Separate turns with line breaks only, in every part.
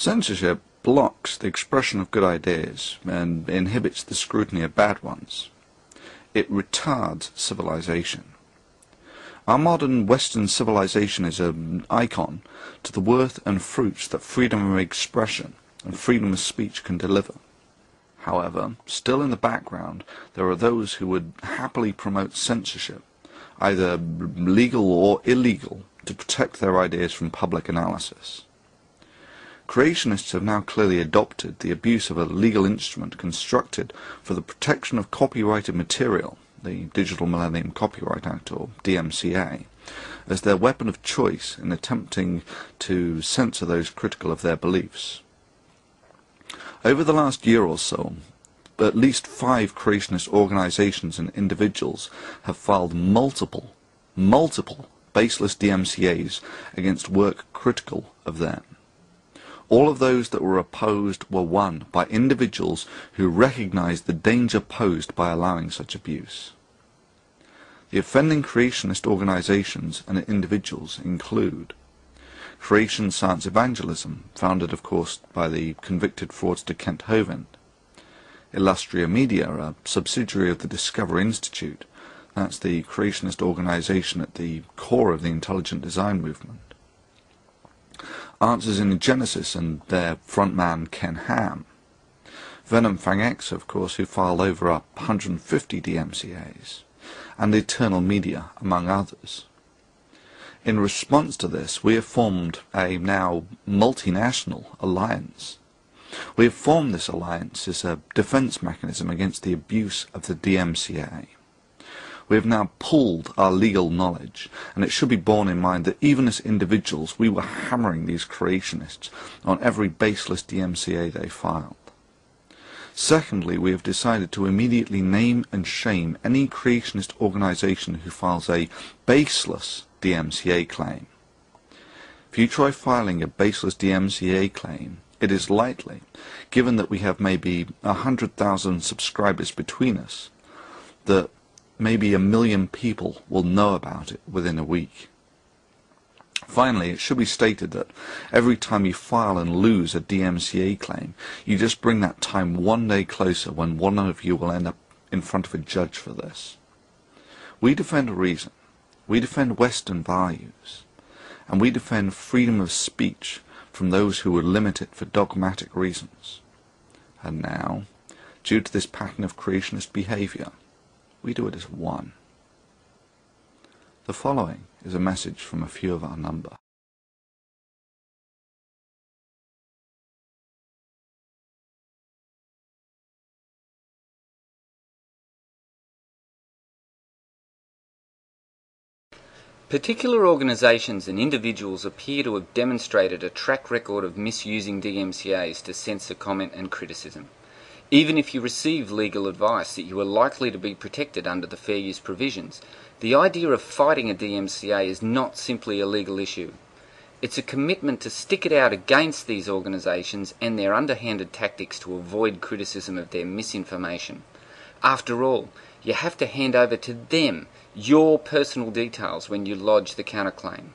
Censorship blocks the expression of good ideas and inhibits the scrutiny of bad ones. It retards civilization. Our modern Western civilization is an icon to the worth and fruits that freedom of expression and freedom of speech can deliver. However, still in the background, there are those who would happily promote censorship, either legal or illegal, to protect their ideas from public analysis. Creationists have now clearly adopted the abuse of a legal instrument constructed for the protection of copyrighted material, the Digital Millennium Copyright Act, or DMCA, as their weapon of choice in attempting to censor those critical of their beliefs. Over the last year or so, at least 5 creationist organizations and individuals have filed multiple baseless DMCAs against work critical of them. All of those that were opposed were won by individuals who recognized the danger posed by allowing such abuse. The offending creationist organizations and individuals include Creation Science Evangelism, founded of course by the convicted fraudster Kent Hovind; Illustria Media, a subsidiary of the Discover Institute, that's the creationist organization at the core of the intelligent design movement; Answers in Genesis and their frontman Ken Ham; Venom Fang X, of course, who filed over 150 DMCAs; and Eternal Media, among others. In response to this, we have formed a now multinational alliance. We have formed this alliance as a defense mechanism against the abuse of the DMCA. We have now pooled our legal knowledge, and it should be borne in mind that even as individuals we were hammering these creationists on every baseless DMCA they filed. Secondly, we have decided to immediately name and shame any creationist organization who files a baseless DMCA claim. If you try filing a baseless DMCA claim, it is likely, given that we have maybe 100,000 subscribers between us, that maybe 1 million people will know about it within a week. Finally, it should be stated that every time you file and lose a DMCA claim, you just bring that time one day closer when one of you will end up in front of a judge for this. We defend reason, we defend Western values, and we defend freedom of speech from those who would limit it for dogmatic reasons. And now, due to this pattern of creationist behavior, we do it as one. The following is a message from a few of our number.
Particular organisations and individuals appear to have demonstrated a track record of misusing DMCAs to censor comment and criticism. Even if you receive legal advice that you are likely to be protected under the fair use provisions, the idea of fighting a DMCA is not simply a legal issue. It's a commitment to stick it out against these organisations and their underhanded tactics to avoid criticism of their misinformation. After all, you have to hand over to them your personal details when you lodge the counterclaim.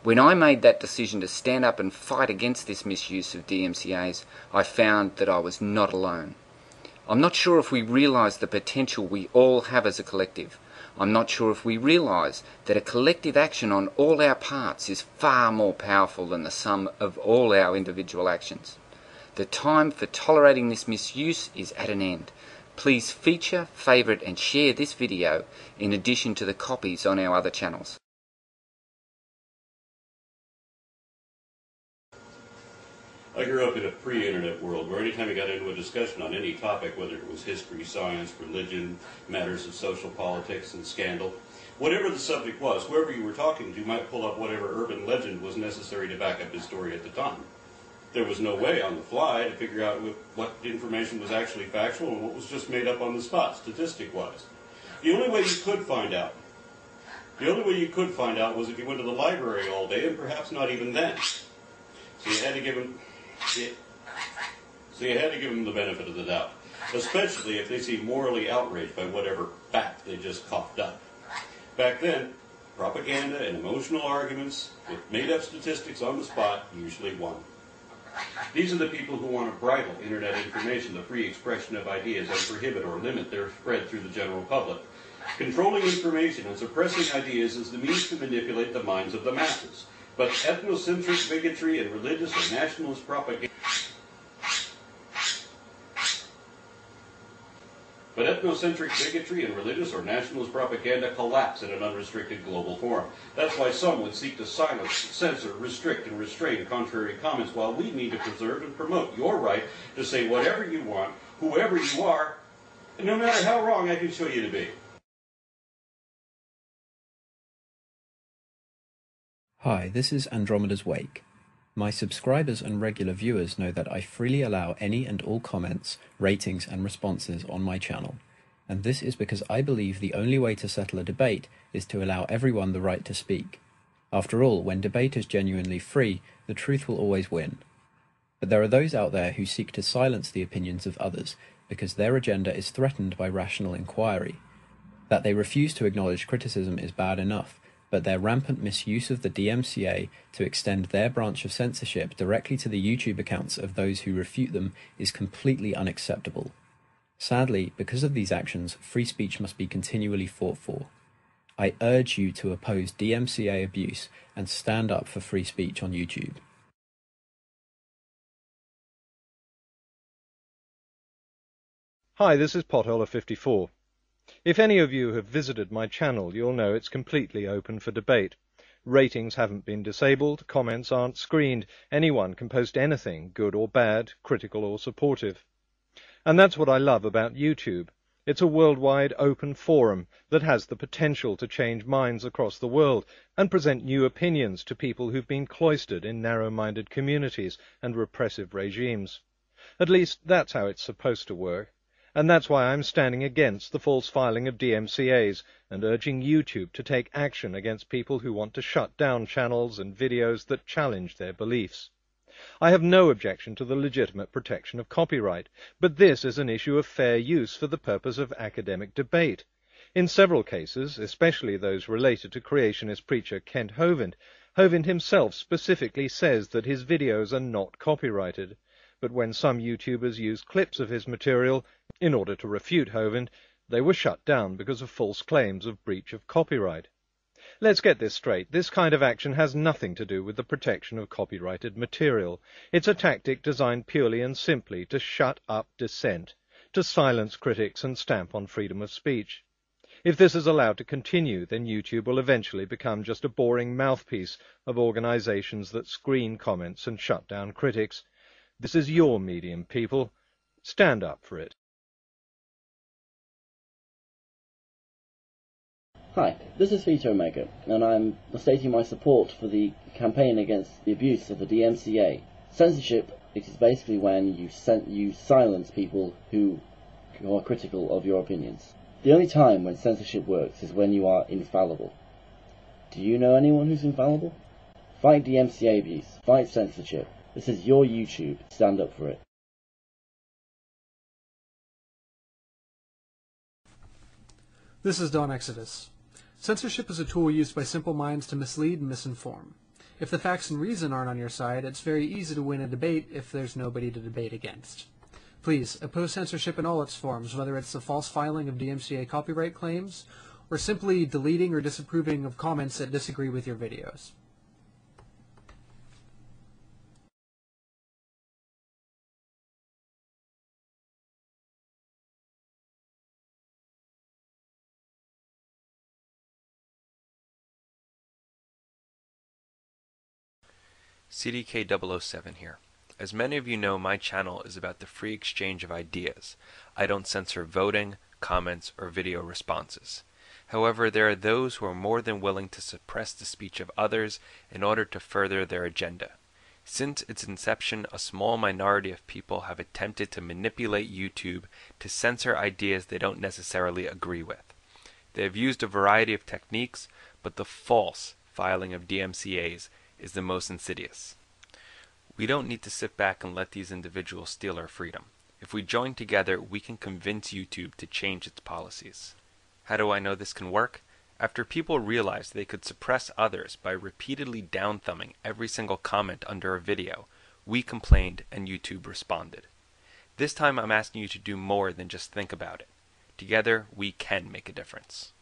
When I made that decision to stand up and fight against this misuse of DMCAs, I found that I was not alone. I'm not sure if we realise the potential we all have as a collective. I'm not sure if we realise that a collective action on all our parts is far more powerful than the sum of all our individual actions. The time for tolerating this misuse is at an end. Please feature, favourite and share this video in addition to the copies on our other channels.
I grew up in a pre-internet world where anytime you got into a discussion on any topic, whether it was history, science, religion, matters of social politics and scandal, whatever the subject was, whoever you were talking to might pull up whatever urban legend was necessary to back up his story at the time. There was no way on the fly to figure out what information was actually factual and what was just made up on the spot, statistic-wise. The only way you could find out was if you went to the library all day, and perhaps not even then. So you had to give them the benefit of the doubt, especially if they seem morally outraged by whatever fact they just coughed up. Back then, propaganda and emotional arguments with made-up statistics on the spot usually won. These are the people who want to bridle internet information, the free expression of ideas, and prohibit or limit their spread through the general public. Controlling information and suppressing ideas is the means to manipulate the minds of the masses. But ethnocentric bigotry and religious or nationalist propaganda collapse in an unrestricted global forum. That's why some would seek to silence, censor, restrict, and restrain contrary comments, while we need to preserve and promote your right to say whatever you want, whoever you are, and no matter how wrong I can show you to be.
Hi, this is AndromedasWake. My subscribers and regular viewers know that I freely allow any and all comments, ratings, and responses on my channel. And this is because I believe the only way to settle a debate is to allow everyone the right to speak. After all, when debate is genuinely free, the truth will always win. But there are those out there who seek to silence the opinions of others because their agenda is threatened by rational inquiry. That they refuse to acknowledge criticism is bad enough, but their rampant misuse of the DMCA to extend their branch of censorship directly to the YouTube accounts of those who refute them is completely unacceptable. Sadly, because of these actions, free speech must be continually fought for. I urge you to oppose DMCA abuse and stand up for free speech on YouTube.
Hi, this is Potholer54. If any of you have visited my channel, you'll know it's completely open for debate. Ratings haven't been disabled, comments aren't screened, anyone can post anything, good or bad, critical or supportive. And that's what I love about YouTube. It's a worldwide open forum that has the potential to change minds across the world and present new opinions to people who've been cloistered in narrow-minded communities and repressive regimes. At least that's how it's supposed to work. And that's why I'm standing against the false filing of DMCAs and urging YouTube to take action against people who want to shut down channels and videos that challenge their beliefs. I have no objection to the legitimate protection of copyright, but this is an issue of fair use for the purpose of academic debate. In several cases, especially those related to creationist preacher Kent Hovind, Hovind himself specifically says that his videos are not copyrighted. But when some YouTubers used clips of his material in order to refute Hovind, they were shut down because of false claims of breach of copyright. Let's get this straight. This kind of action has nothing to do with the protection of copyrighted material. It's a tactic designed purely and simply to shut up dissent, to silence critics and stamp on freedom of speech. If this is allowed to continue, then YouTube will eventually become just a boring mouthpiece of organizations that screen comments and shut down critics. This is your medium, people. Stand up for it.
Hi, this is ThetaOmega, and I'm stating my support for the campaign against the abuse of the DMCA. Censorship is basically when you silence people who are critical of your opinions. The only time when censorship works is when you are infallible. Do you know anyone who's infallible? Fight DMCA abuse. Fight censorship. This is your YouTube. Stand up for it.
This is Don Exodus. Censorship is a tool used by simple minds to mislead and misinform. If the facts and reason aren't on your side, it's very easy to win a debate if there's nobody to debate against. Please, oppose censorship in all its forms, whether it's the false filing of DMCA copyright claims, or simply deleting or disapproving of comments that disagree with your videos.
CDK007 here. As many of you know, my channel is about the free exchange of ideas. I don't censor voting, comments, or video responses. However, there are those who are more than willing to suppress the speech of others in order to further their agenda. Since its inception, a small minority of people have attempted to manipulate YouTube to censor ideas they don't necessarily agree with. They have used a variety of techniques, but the false filing of DMCAs is the most insidious. We don't need to sit back and let these individuals steal our freedom. If we join together, we can convince YouTube to change its policies. How do I know this can work? After people realized they could suppress others by repeatedly down-thumbing every single comment under a video, We complained and YouTube responded. This time I'm asking you to do more than just think about it. Together, we can make a difference.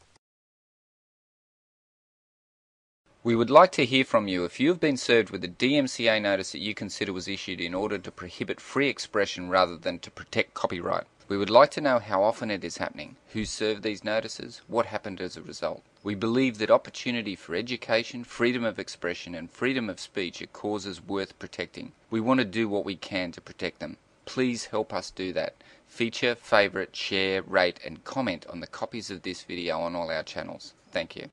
We would like to hear from you if you have been served with a DMCA notice that you consider was issued in order to prohibit free expression rather than to protect copyright. We would like to know how often it is happening, who served these notices, what happened as a result. We believe that opportunity for education, freedom of expression and freedom of speech are causes worth protecting. We want to do what we can to protect them. Please help us do that. Feature, favourite, share, rate and comment on the copies of this video on all our channels. Thank you.